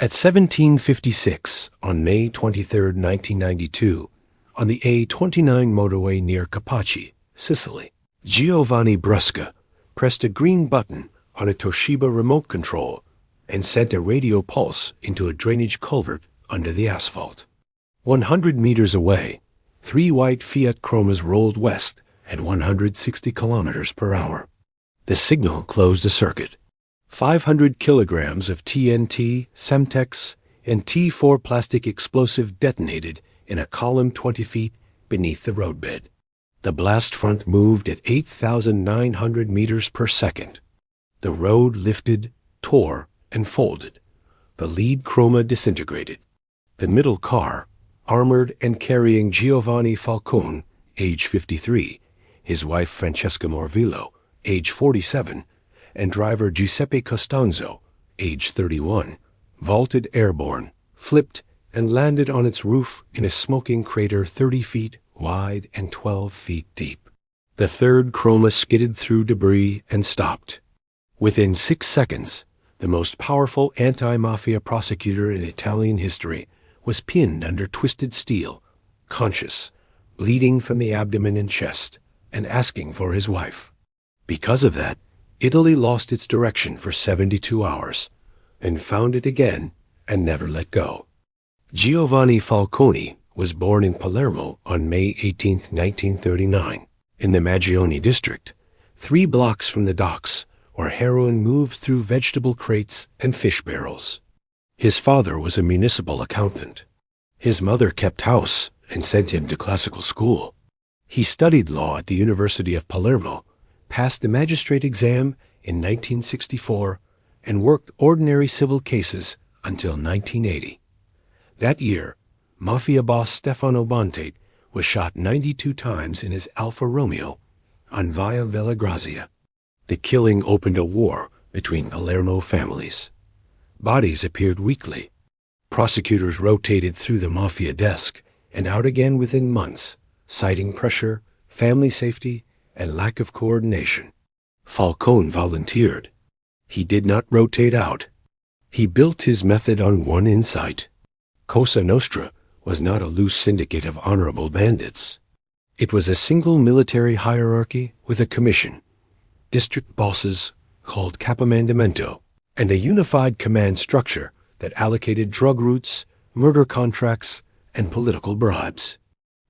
At 1756, on May 23, 1992, on the A29 motorway near Capaci, Sicily, Giovanni Brusca pressed a green button on a Toshiba remote control and sent a radio pulse into a drainage culvert under the asphalt. 100 meters away, 3 white Fiat Chromas rolled west at 160 kilometers per hour. The signal closed a circuit. 500 kilograms of TNT, Semtex, and T4 plastic explosive detonated in a column 20 feet beneath the roadbed. The blast front moved at 8,900 meters per second. The road lifted, tore, and folded. The lead chroma disintegrated. The middle car, armored and carrying Giovanni Falcone, age 53, his wife Francesca Morvillo, age 47, and driver Giuseppe Costanzo, age 31, vaulted airborne, flipped, and landed on its roof in a smoking crater 30 feet wide and 12 feet deep. The third chroma skidded through debris and stopped. Within 6 seconds, the most powerful anti-mafia prosecutor in Italian history was pinned under twisted steel, conscious, bleeding from the abdomen and chest, and asking for his wife. Because of that, Italy lost its direction for 72 hours, and found it again and never let go. Giovanni Falcone was born in Palermo on May 18, 1939, in the Magione district, 3 blocks from the docks, where heroin moved through vegetable crates and fish barrels. His father was a municipal accountant. His mother kept house and sent him to classical school. He studied law at the University of Palermo, passed the magistrate exam in 1964, and worked ordinary civil cases until 1980. That year, Mafia boss Stefano Bontate was shot 92 times in his Alfa Romeo on Via Velagrazia. The killing opened a war between Palermo families. Bodies appeared weekly. Prosecutors rotated through the Mafia desk and out again within months, citing pressure, family safety, and lack of coordination. Falcone volunteered. He did not rotate out. He built his method on one insight. Cosa Nostra was not a loose syndicate of honorable bandits. It was a single military hierarchy with a commission, district bosses called capomandamento, and a unified command structure that allocated drug routes, murder contracts, and political bribes.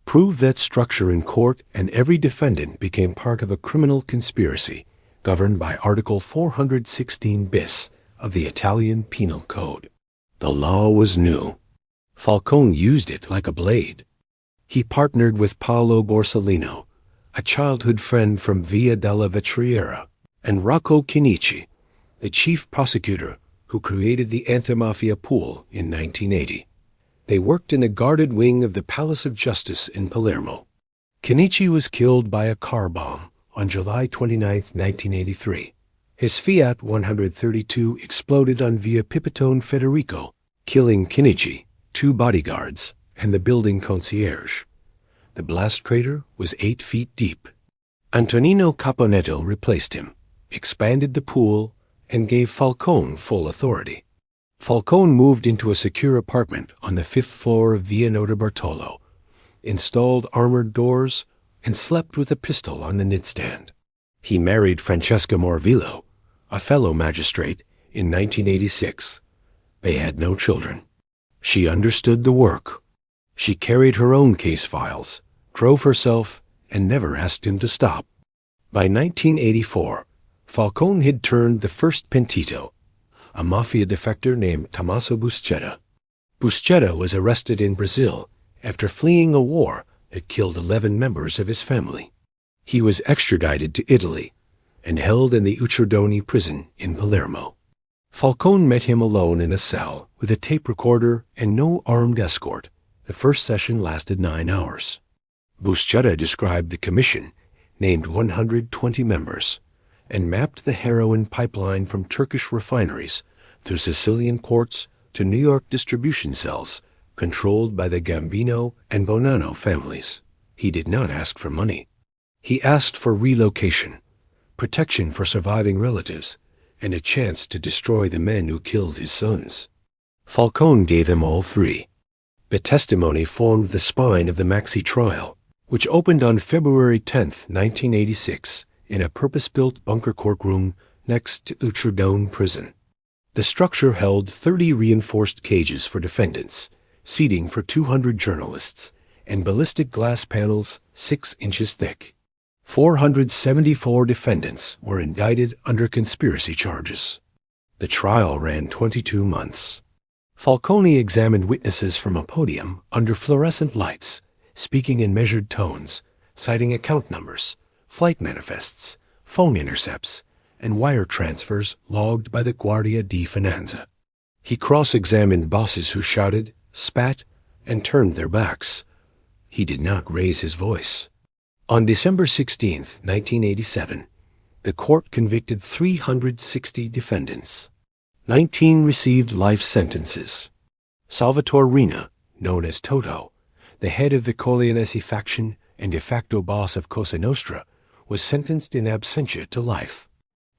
Prove that structure in court and every defendant became part of a criminal conspiracy governed by Article 416 bis of the Italian Penal Code. The law was new. Falcone used it like a blade. He partnered with Paolo Borsellino, a childhood friend from Via della Vetriera, and Rocco Chinichi, the chief prosecutor who created the Anti-Mafia pool in 1980. They worked in a guarded wing of the Palace of Justice in Palermo. Chinichi was killed by a car bomb on July 29, 1983. His Fiat 132 exploded on Via Pipitone Federico, killing Chinichi, 2 bodyguards, and the building concierge. The blast crater was 8 feet deep. Antonino Caponetto replaced him, expanded the pool, and gave Falcone full authority. Falcone moved into a secure apartment on the 5th floor of Via Notarbartolo, installed armored doors, and slept with a pistol on the nightstand. He married Francesca Morvillo, a fellow magistrate, in 1986. They had no children. She understood the work. She carried her own case files, drove herself, and never asked him to stop. By 1984, Falcone had turned the first pentito, a mafia defector named Tommaso Buscetta. Buscetta was arrested in Brazil after fleeing a war that killed 11 members of his family. He was extradited to Italy and held in the Ucciardoni prison in Palermo. Falcone met him alone in a cell with a tape recorder and no armed escort. The first session lasted 9 hours. Buscetta described the commission, named 120 members, and mapped the heroin pipeline from Turkish refineries through Sicilian ports to New York distribution cells controlled by the Gambino and Bonanno families. He did not ask for money. He asked for relocation, protection for surviving relatives, and a chance to destroy the men who killed his sons. Falcone gave them all three. The testimony formed the spine of the Maxi trial, which opened on February 10, 1986, in a purpose-built bunker courtroom next to Utrecht prison. The structure held 30 reinforced cages for defendants, seating for 200 journalists, and ballistic glass panels 6 inches thick. 474 defendants were indicted under conspiracy charges. The trial ran 22 months. Falcone examined witnesses from a podium under fluorescent lights, speaking in measured tones, citing account numbers, flight manifests, phone intercepts, and wire transfers logged by the Guardia di Finanza. He cross-examined bosses who shouted, spat, and turned their backs. He did not raise his voice. On December 16, 1987, the court convicted 360 defendants. 19 received life sentences. Salvatore Riina, known as Toto, the head of the Corleonesi faction and de facto boss of Cosa Nostra, was sentenced in absentia to life.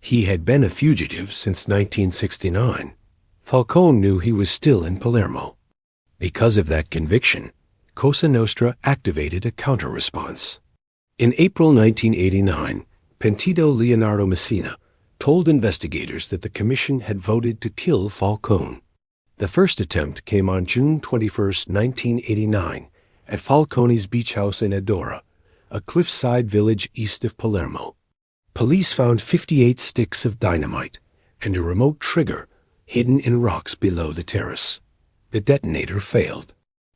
He had been a fugitive since 1969. Falcone knew he was still in Palermo. Because of that conviction, Cosa Nostra activated a counter-response. In April 1989, Pentito Leonardo Messina told investigators that the commission had voted to kill Falcone. The first attempt came on June 21, 1989, at Falcone's beach house in Edora, a cliffside village east of Palermo. Police found 58 sticks of dynamite and a remote trigger hidden in rocks below the terrace. The detonator failed.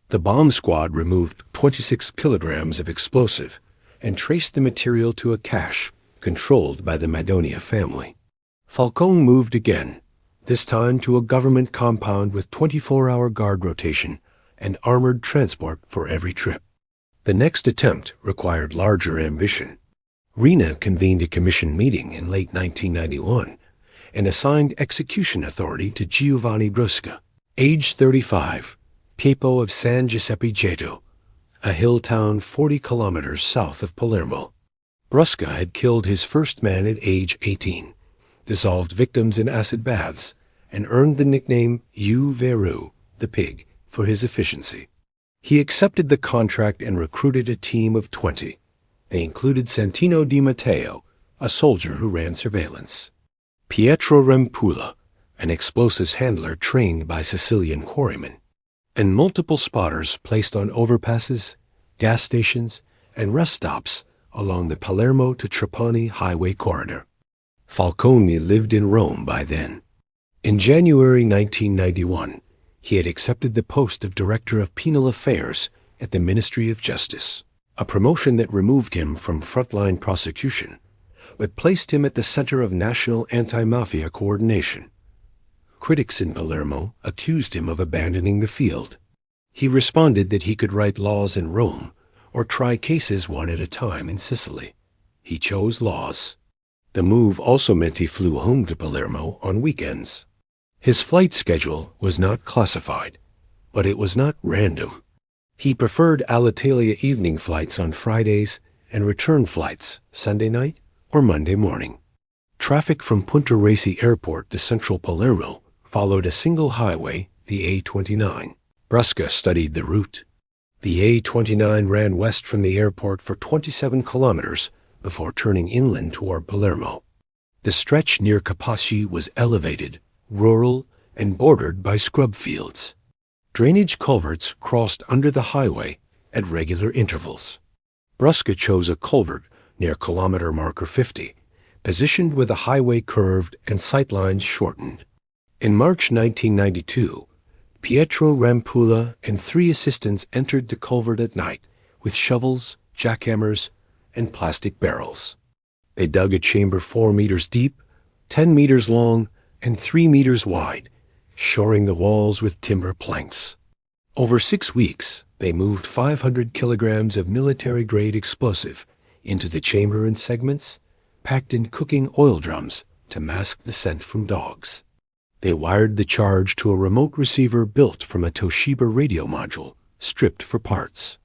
The bomb squad removed 26 kilograms of explosive and traced the material to a cache controlled by the Madonia family. Falcone moved again, this time to a government compound with 24-hour guard rotation and armored transport for every trip. The next attempt required larger ambition. Riina convened a commission meeting in late 1991 and assigned execution authority to Giovanni Brusca, age 35, Piepo of San Giuseppe Geto, a hill town 40 kilometers south of Palermo. Brusca had killed his first man at age 18, dissolved victims in acid baths, and earned the nickname U Veru, the pig, for his efficiency. He accepted the contract and recruited a team of 20. They included Santino Di Matteo, a soldier who ran surveillance, Pietro Rempula, an explosives handler trained by Sicilian quarrymen, and multiple spotters placed on overpasses, gas stations, and rest stops along the Palermo to Trapani highway corridor. Falcone lived in Rome by then. In January 1991, he had accepted the post of Director of Penal Affairs at the Ministry of Justice, a promotion that removed him from frontline prosecution, but placed him at the center of national anti-mafia coordination. Critics in Palermo accused him of abandoning the field. He responded that he could write laws in Rome or try cases one at a time in Sicily. He chose laws. The move also meant he flew home to Palermo on weekends. His flight schedule was not classified, but it was not random. He preferred Alitalia evening flights on Fridays and return flights Sunday night or Monday morning. Traffic from Punta Raisi Airport to central Palermo followed a single highway, the A29. Brusca studied the route. The A29 ran west from the airport for 27 kilometers before turning inland toward Palermo. The stretch near Capaci was elevated, rural, and bordered by scrub fields. Drainage culverts crossed under the highway at regular intervals. Brusca chose a culvert near kilometer marker 50, positioned where the highway curved and sightlines shortened. In March 1992, Pietro Rempula and 3 assistants entered the culvert at night with shovels, jackhammers, and plastic barrels. They dug a chamber 4 meters deep, 10 meters long, and 3 meters wide, shoring the walls with timber planks. Over 6 weeks, they moved 500 kilograms of military-grade explosive into the chamber in segments, packed in cooking oil drums to mask the scent from dogs. They wired the charge to a remote receiver built from a Toshiba radio module, stripped for parts.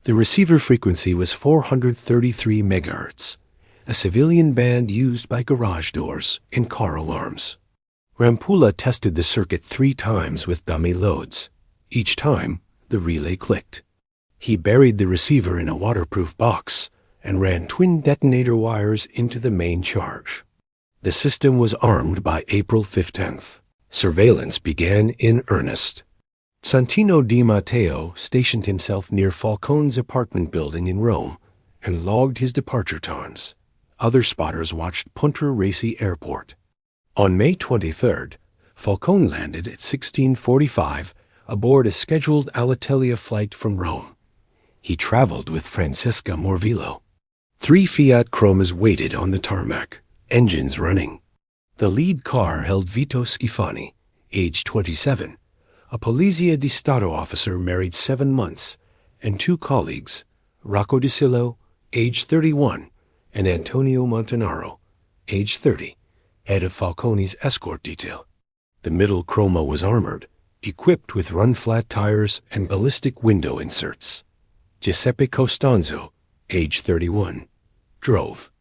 The receiver frequency was 433 megahertz, a civilian band used by garage doors and car alarms. Rampolla tested the circuit 3 times with dummy loads. Each time, the relay clicked. He buried the receiver in a waterproof box and ran twin detonator wires into the main charge. The system was armed by April 15th. Surveillance began in earnest. Santino Di Matteo stationed himself near Falcone's apartment building in Rome and logged his departure times. Other spotters watched Punta Raisi Airport. On May 23rd, Falcone landed at 16:45 aboard a scheduled Alitalia flight from Rome. He traveled with Francesca Morvillo. 3 Fiat Cromas waited on the tarmac, engines running. The lead car held Vito Schifani, age 27, a Polizia di Stato officer married 7 months, and 2 colleagues, Rocco De Sillo, age 31, and Antonio Montanaro, age 30, head of Falcone's escort detail. The middle Croma was armored, equipped with run-flat tires and ballistic window inserts. Giuseppe Costanzo, age 31, drove.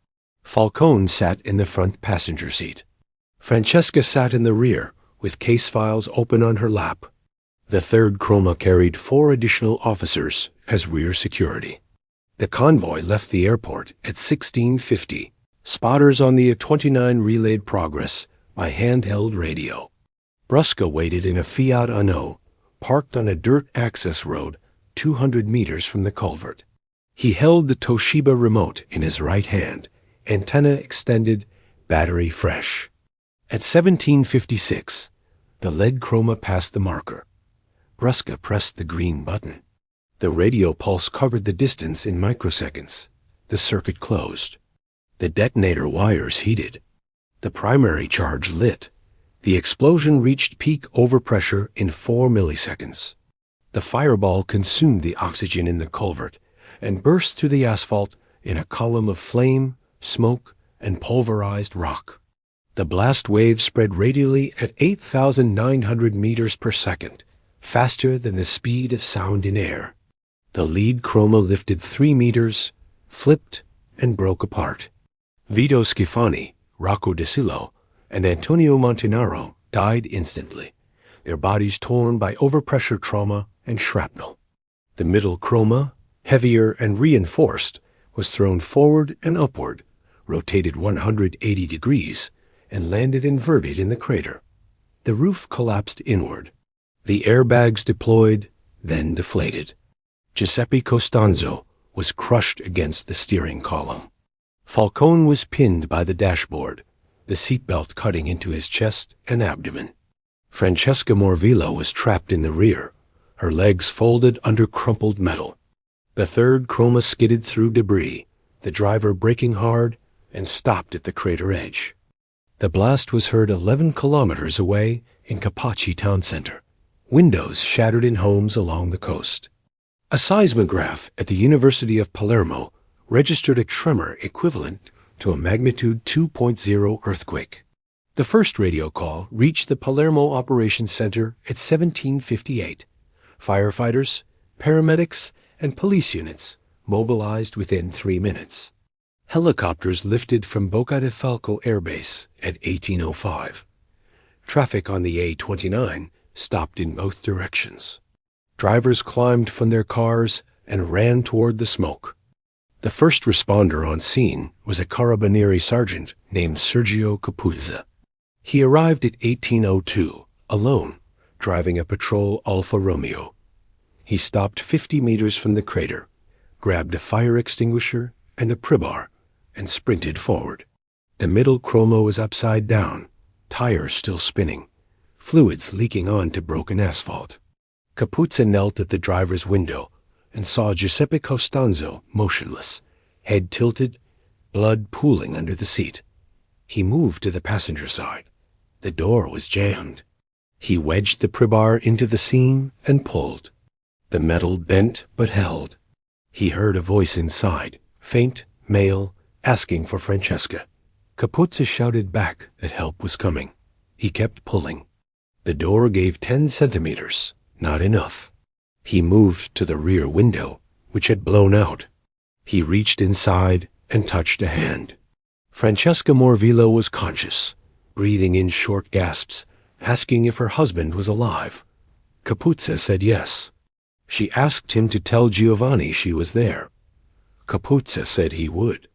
Falcone sat in the front passenger seat. Francesca sat in the rear, with case files open on her lap. The third Croma carried 4 additional officers as rear security. The convoy left the airport at 16:50. Spotters on the A29 relayed progress by handheld radio. Brusca waited in a Fiat Uno, parked on a dirt access road 200 meters from the culvert. He held the Toshiba remote in his right hand, antenna extended, battery fresh. At 17:56, the lead Croma passed the marker. Brusca pressed the green button. The radio pulse covered the distance in microseconds. The circuit closed. The detonator wires heated. The primary charge lit. The explosion reached peak overpressure in 4 milliseconds. The fireball consumed the oxygen in the culvert and burst through the asphalt in a column of flame, smoke, and pulverized rock. The blast wave spread radially at 8,900 meters per second, faster than the speed of sound in air. The lead Croma lifted 3 meters, flipped, and broke apart. Vito Schifani, Rocco De Sillo, and Antonio Montanaro died instantly, their bodies torn by overpressure trauma and shrapnel. The middle Croma, heavier and reinforced, was thrown forward and upward, rotated 180 degrees, and landed inverted in the crater. The roof collapsed inward. The airbags deployed, then deflated. Giuseppe Costanzo was crushed against the steering column. Falcone was pinned by the dashboard, the seatbelt cutting into his chest and abdomen. Francesca Morvillo was trapped in the rear, her legs folded under crumpled metal. The third Croma skidded through debris, the driver braking hard, and stopped at the crater edge. The blast was heard 11 kilometers away in Capaci town center. Windows shattered in homes along the coast. A seismograph at the University of Palermo registered a tremor equivalent to a magnitude 2.0 earthquake. The first radio call reached the Palermo Operations Center at 17:58. Firefighters, paramedics, and police units mobilized within 3 minutes. Helicopters lifted from Boca de Falco Air Base at 18:05. Traffic on the A29 stopped in both directions. Drivers climbed from their cars and ran toward the smoke. The first responder on scene was a Carabinieri sergeant named Sergio Capuzza. He arrived at 18:02, alone, driving a patrol Alfa Romeo. He stopped 50 meters from the crater, grabbed a fire extinguisher and a pribar, and sprinted forward. The middle Croma was upside down, tires still spinning, fluids leaking onto broken asphalt. Capuzza knelt at the driver's window and saw Giuseppe Costanzo motionless, head tilted, blood pooling under the seat. He moved to the passenger side. The door was jammed. He wedged the pribar into the seam and pulled. The metal bent but held. He heard a voice inside, faint, male, asking for Francesca. Capuzza shouted back that help was coming. He kept pulling. The door gave 10 centimeters, not enough. He moved to the rear window, which had blown out. He reached inside and touched a hand. Francesca Morvillo was conscious, breathing in short gasps asking if her husband was alive. Capuzza said yes. She asked him to tell Giovanni she was there. Capuzza said he would.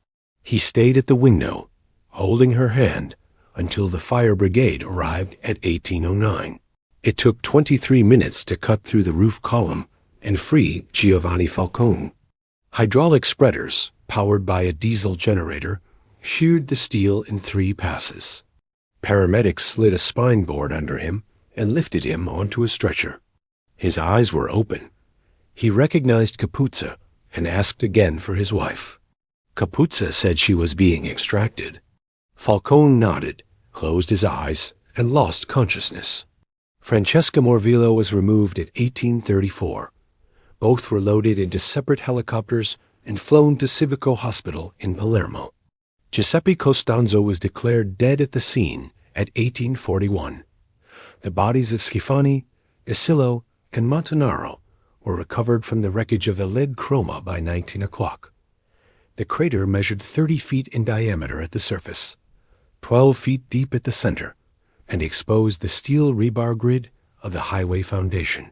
He stayed at the window, holding her hand, until the fire brigade arrived at 1809. It took 23 minutes to cut through the roof column and free Giovanni Falcone. Hydraulic spreaders, powered by a diesel generator, sheared the steel in 3 passes. Paramedics slid a spine board under him and lifted him onto a stretcher. His eyes were open. He recognized Capuzza and asked again for his wife. Capuzza said she was being extracted. Falcone nodded, closed his eyes, and lost consciousness. Francesca Morvillo was removed at 1834. Both were loaded into separate helicopters and flown to Civico Hospital in Palermo. Giuseppe Costanzo was declared dead at the scene at 1841. The bodies of Schifani, Isillo, and Montanaro were recovered from the wreckage of the lead Croma by 19 o'clock. The crater measured 30 feet in diameter at the surface, 12 feet deep at the center, and exposed the steel rebar grid of the highway foundation.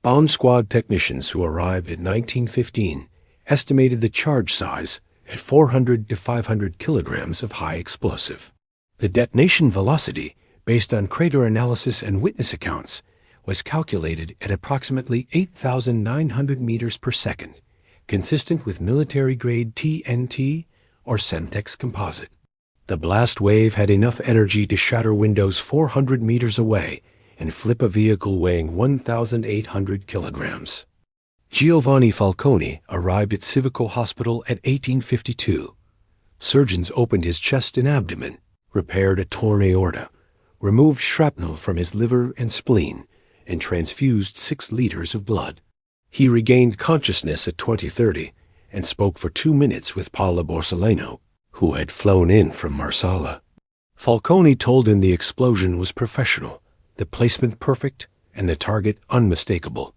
Bomb squad technicians who arrived in 1915 estimated the charge size at 400 to 500 kilograms of high explosive. The detonation velocity, based on crater analysis and witness accounts, was calculated at approximately 8,900 meters per second, consistent with military-grade TNT or Semtex composite. The blast wave had enough energy to shatter windows 400 meters away and flip a vehicle weighing 1,800 kilograms. Giovanni Falcone arrived at Civico Hospital at 1852. Surgeons opened his chest and abdomen, repaired a torn aorta, removed shrapnel from his liver and spleen, and transfused 6 liters of blood. He regained consciousness at 20:30 and spoke for 2 minutes with Paolo Borsellino, who had flown in from Marsala. Falcone told him the explosion was professional, the placement perfect, and the target unmistakable.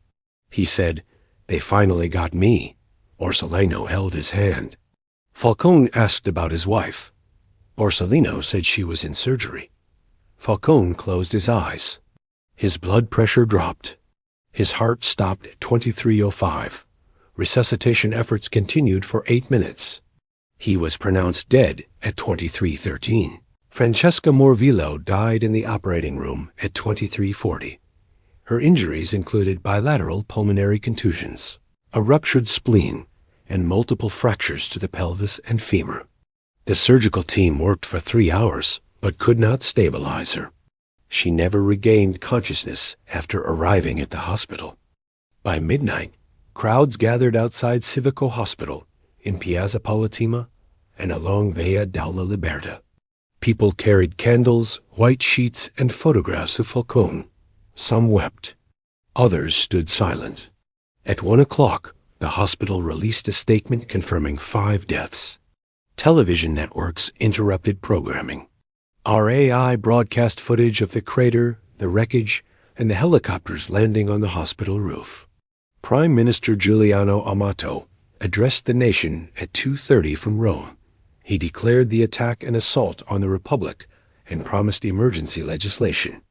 He said, "They finally got me." Borsellino held his hand. Falcone asked about his wife. Borsellino said she was in surgery. Falcone closed his eyes. His blood pressure dropped. His heart stopped at 23:05. Resuscitation efforts continued for 8 minutes. He was pronounced dead at 23:13. Francesca Morvillo died in the operating room at 23:40. Her injuries included bilateral pulmonary contusions, a ruptured spleen, and multiple fractures to the pelvis and femur. The surgical team worked for 3 hours, but could not stabilize her. She never regained consciousness after arriving at the hospital. By midnight, crowds gathered outside Civico Hospital, in Piazza Politeama, and along Via della Liberta. People carried candles, white sheets, and photographs of Falcone. Some wept. Others stood silent. At 1 o'clock, the hospital released a statement confirming 5 deaths. Television networks interrupted programming. RAI broadcast footage of the crater, the wreckage, and the helicopters landing on the hospital roof. Prime Minister Giuliano Amato addressed the nation at 2:30 from Rome. He declared the attack an assault on the Republic and promised emergency legislation.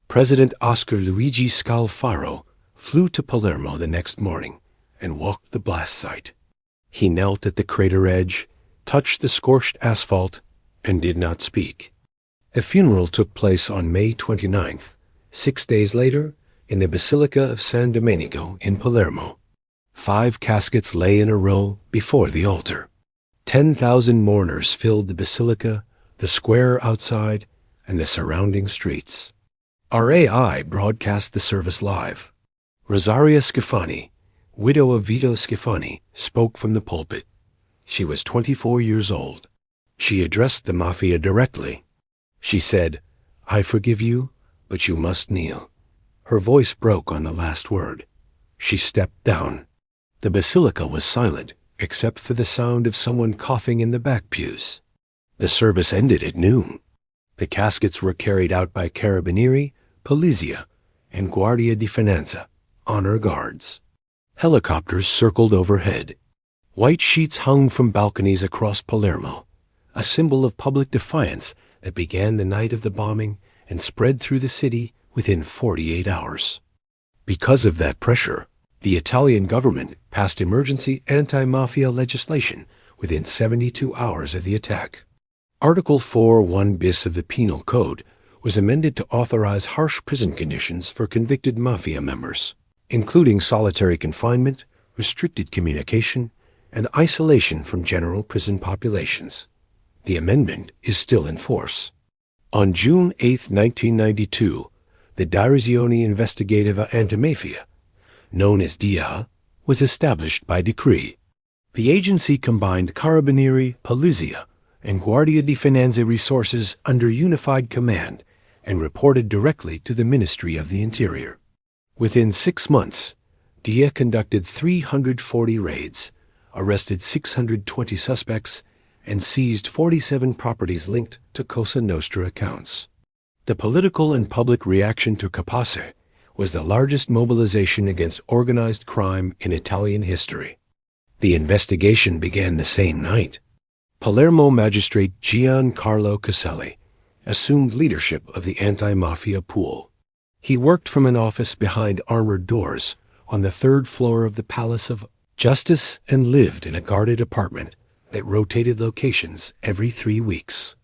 President Oscar Luigi Scalfaro flew to Palermo the next morning and walked the blast site. He knelt at the crater edge, touched the scorched asphalt, and did not speak. A funeral took place on May 29th, 6 days later, in the Basilica of San Domenico in Palermo. 5 caskets lay in a row before the altar. 10,000 mourners filled the basilica, the square outside, and the surrounding streets. RAI broadcast the service live. Rosaria Schifani, widow of Vito Schifani, spoke from the pulpit. She was 24 years old. She addressed the Mafia directly. She said, "I forgive you, but you must kneel." Her voice broke on the last word. She stepped down. The basilica was silent, except for the sound of someone coughing in the back pews. The service ended at noon. The caskets were carried out by Carabinieri, Polizia, and Guardia di Finanza, honor guards. Helicopters circled overhead. White sheets hung from balconies across Palermo, a symbol of public defiance that began the night of the bombing and spread through the city within 48 hours. Because of that pressure, the Italian government passed emergency anti-mafia legislation within 72 hours of the attack. Article 4(1) bis of the Penal Code was amended to authorize harsh prison conditions for convicted mafia members, including solitary confinement, restricted communication, and isolation from general prison populations. The amendment is still in force. On June 8, 1992, the Direzione Investigativa Antimafia, known as DIA, was established by decree. The agency combined Carabinieri, Polizia, and Guardia di Finanza resources under unified command and reported directly to the Ministry of the Interior. Within 6 months, DIA conducted 340 raids, arrested 620 suspects, and seized 47 properties linked to Cosa Nostra accounts. The political and public reaction to Capaci was the largest mobilization against organized crime in Italian history. The investigation began the same night. Palermo magistrate Giancarlo Caselli assumed leadership of the anti-mafia pool. He worked from an office behind armored doors on the 3rd floor of the Palace of Justice and lived in a guarded apartment that rotated locations every 3 weeks.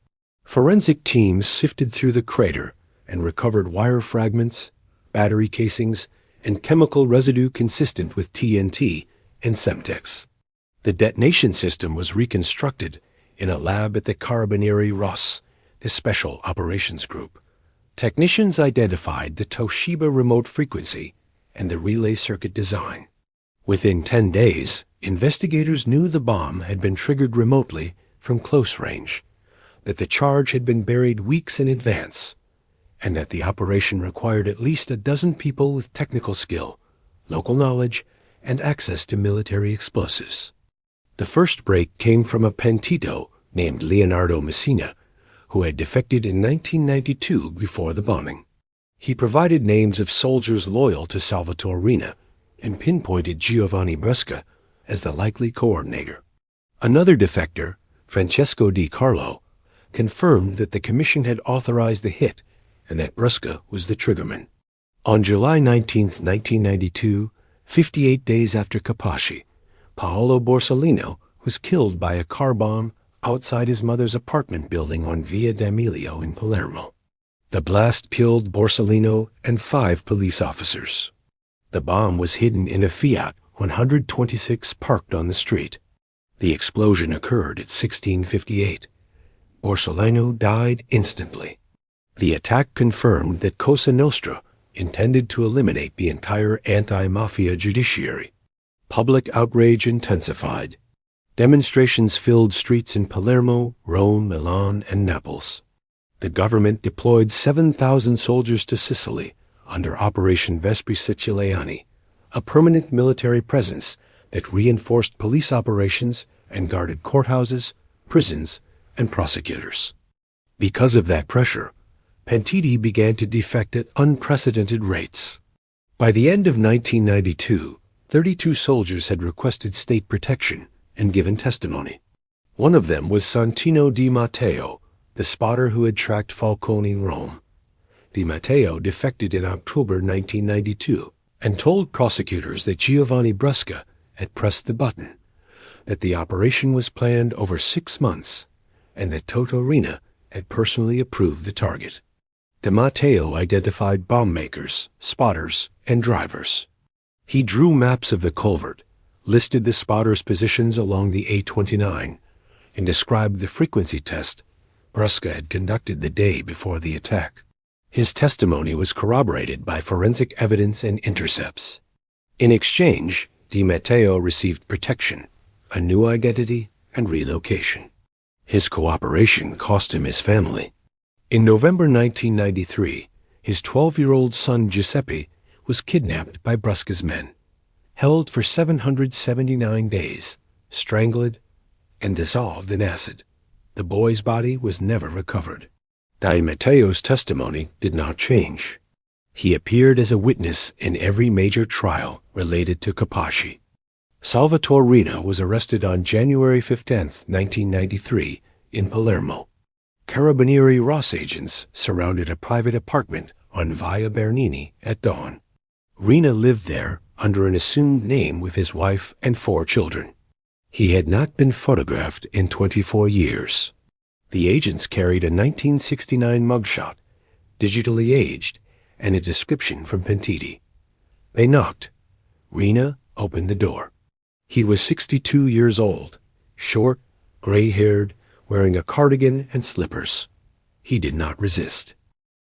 Forensic teams sifted through the crater and recovered wire fragments, battery casings, and chemical residue consistent with TNT and Semtex. The detonation system was reconstructed in a lab at the Carabinieri Ross, the Special Operations Group. Technicians identified the Toshiba remote frequency and the relay circuit design. Within 10 days, investigators knew the bomb had been triggered remotely from close range, that the charge had been buried weeks in advance, and that the operation required at least a dozen people with technical skill, local knowledge, and access to military explosives. The first break came from a pentito named Leonardo Messina, who had defected in 1992 before the bombing. He provided names of soldiers loyal to Salvatore Riina and pinpointed Giovanni Brusca as the likely coordinator. Another defector, Francesco Di Carlo, confirmed that the commission had authorized the hit and that Brusca was the triggerman. On July 19, 1992, 58 days after Capaci, Paolo Borsellino was killed by a car bomb outside his mother's apartment building on Via D'Amelio in Palermo. The blast killed Borsellino and 5 police officers. The bomb was hidden in a Fiat 126 parked on the street. The explosion occurred at 16:58. Borsellino died instantly. The attack confirmed that Cosa Nostra intended to eliminate the entire anti-mafia judiciary. Public outrage intensified. Demonstrations filled streets in Palermo, Rome, Milan, and Naples. The government deployed 7,000 soldiers to Sicily under Operation Vespri Siciliani, a permanent military presence that reinforced police operations and guarded courthouses, prisons, and prosecutors. Because of that pressure, pentiti began to defect at unprecedented rates. By the end of 1992, 32 soldiers had requested state protection and given testimony. One of them was Santino Di Matteo, the spotter who had tracked Falcone in Rome. Di Matteo defected in October 1992 and told prosecutors that Giovanni Brusca had pressed the button, that the operation was planned over 6 months, and that Toto Riina had personally approved the target. Di Matteo identified bomb makers, spotters, and drivers. He drew maps of the culvert, listed the spotters' positions along the A29, and described the frequency test Brusca had conducted the day before the attack. His testimony was corroborated by forensic evidence and intercepts. In exchange, Di Matteo received protection, a new identity, and relocation. His cooperation cost him his family. In November 1993, his 12-year-old son Giuseppe was kidnapped by Brusca's men, held for 779 days, strangled, and dissolved in acid. The boy's body was never recovered. Di Matteo's testimony did not change. He appeared as a witness in every major trial related to Capaci. Salvatore Riina was arrested on January 15, 1993, in Palermo. Carabinieri Ross agents surrounded a private apartment on Via Bernini at dawn. Rina lived there under an assumed name with his wife and 4 children. He had not been photographed in 24 years. The agents carried a 1969 mugshot, digitally aged, and a description from Pentiti. They knocked. Rina opened the door. He was 62 years old, short, gray-haired, wearing a cardigan and slippers. He did not resist.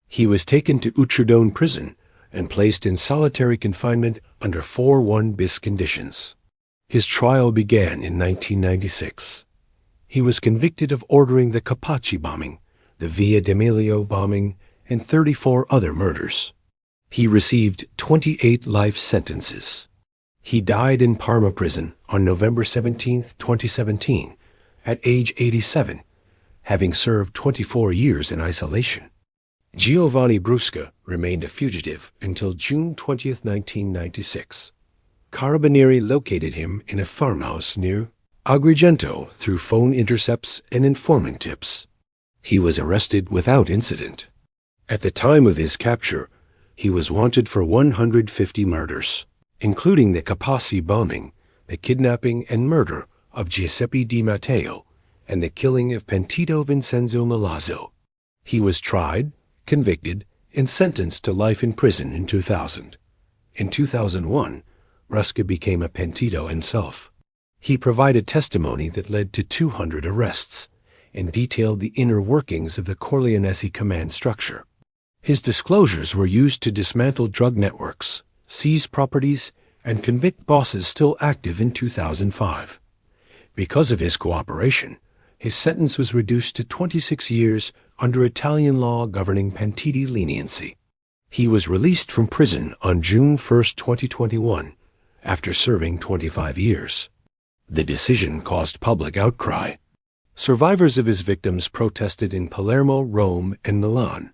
He was taken to Utrecht prison and placed in solitary confinement under 4-1 bis conditions. His trial began in 1996. He was convicted of ordering the Capaci bombing, the Via D'Amelio bombing, and 34 other murders. He received 28 life sentences. He died in Parma prison on November 17, 2017, at age 87, having served 24 years in isolation. Giovanni Brusca remained a fugitive until June 20, 1996. Carabinieri located him in a farmhouse near Agrigento through phone intercepts and informant tips. He was arrested without incident. At the time of his capture, he was wanted for 150 murders, including the Capaci bombing, the kidnapping and murder of Giuseppe Di Matteo, and the killing of Pentito Vincenzo Milazzo. He was tried, convicted, and sentenced to life in prison in 2000. In 2001, Brusca became a pentito himself. He provided testimony that led to 200 arrests and detailed the inner workings of the Corleonesi command structure. His disclosures were used to dismantle drug networks, seize properties, and convict bosses still active in 2005. Because of his cooperation, his sentence was reduced to 26 years under Italian law governing pentiti leniency. He was released from prison on June 1, 2021, after serving 25 years. The decision caused public outcry. Survivors of his victims protested in Palermo, Rome, and Milan.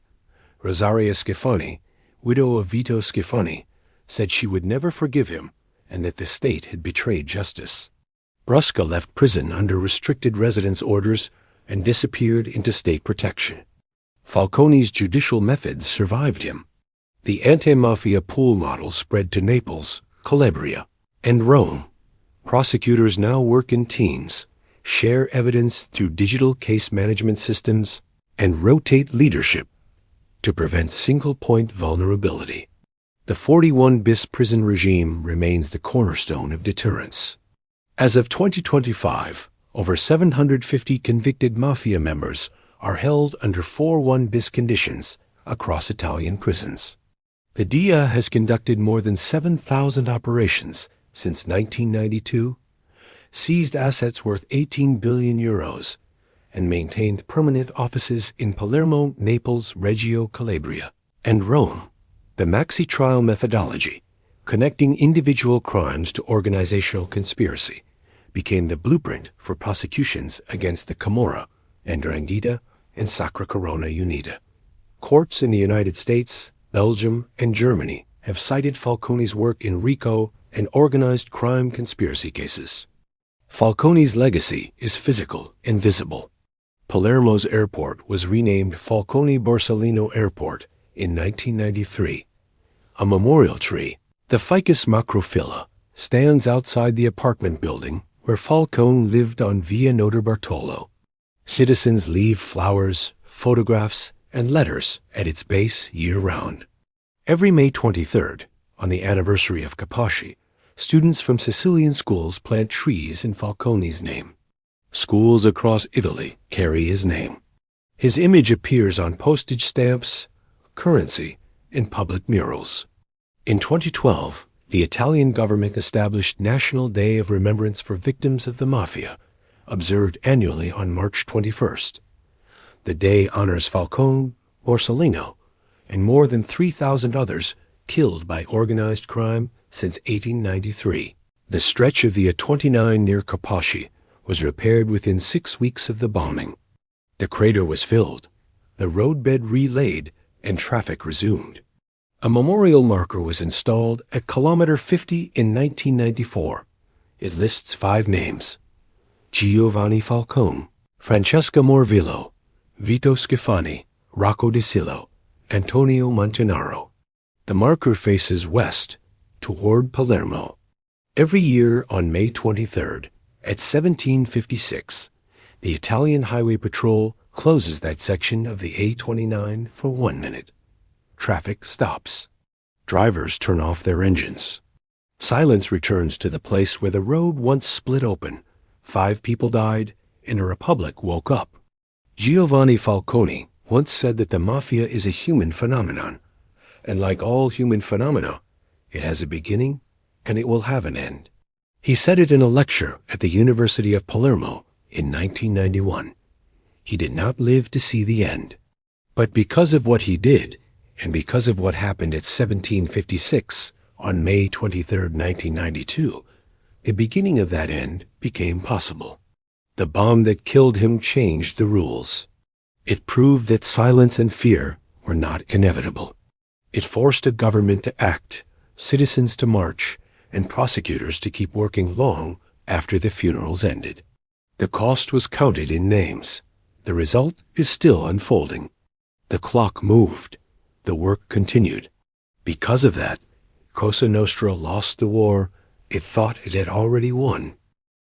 Rosaria Schifani, widow of Vito Schifani, said she would never forgive him and that the state had betrayed justice. Brusca left prison under restricted residence orders and disappeared into state protection. Falcone's judicial methods survived him. The Anti-Mafia pool model spread to Naples, Calabria, and Rome. Prosecutors now work in teams, share evidence through digital case management systems, and rotate leadership to prevent single-point vulnerability. The 41 bis prison regime remains the cornerstone of deterrence. As of 2025, over 750 convicted mafia members are held under 4-1 bis conditions across Italian prisons. The DIA has conducted more than 7,000 operations since 1992, seized assets worth 18 billion euros, and maintained permanent offices in Palermo, Naples, Reggio Calabria, and Rome. The Maxi trial methodology, connecting individual crimes to organizational conspiracy, became the blueprint for prosecutions against the Camorra, 'Ndrangheta, and Sacra Corona Unita. Courts in the United States, Belgium, and Germany have cited Falcone's work in RICO and organized crime conspiracy cases. Falcone's legacy is physical and visible. Palermo's airport was renamed Falcone Borsellino Airport in 1993. A memorial tree, the Ficus macrophylla, stands outside the apartment building where Falcone lived on Via Notarbartolo. Citizens leave flowers, photographs, and letters at its base year-round. Every May 23rd, on the anniversary of Capaci, students from Sicilian schools plant trees in Falcone's name. Schools across Italy carry his name. His image appears on postage stamps, currency, and public murals. In 2012, the Italian government established National Day of Remembrance for Victims of the Mafia, observed annually on March 21st. The day honors Falcone, Borsellino, and more than 3,000 others killed by organized crime since 1893. The stretch of the A29 near Capaci was repaired within 6 weeks of the bombing. The crater was filled, the roadbed relaid, and traffic resumed. A memorial marker was installed at kilometer 50 in 1994. It lists 5 names: Giovanni Falcone, Francesca Morvillo, Vito Schifani, Rocco De Sillo, Antonio Montanaro. The marker faces west, toward Palermo. Every year on May 23rd, at 1756, the Italian Highway Patrol closes that section of the A29 for 1 minute. Traffic stops. Drivers turn off their engines. Silence returns to the place where the road once split open. 5 people died, and a republic woke up. Giovanni Falcone once said that the mafia is a human phenomenon, and like all human phenomena, it has a beginning and it will have an end. He said it in a lecture at the University of Palermo in 1991. He did not live to see the end. But because of what he did, and because of what happened at 1756 on May 23, 1992, the beginning of that end became possible. The bomb that killed him changed the rules. It proved that silence and fear were not inevitable. It forced a government to act, citizens to march, and prosecutors to keep working long after the funerals ended. The cost was counted in names. The result is still unfolding. The clock moved. The work continued. Because of that, Cosa Nostra lost the war it thought it had already won.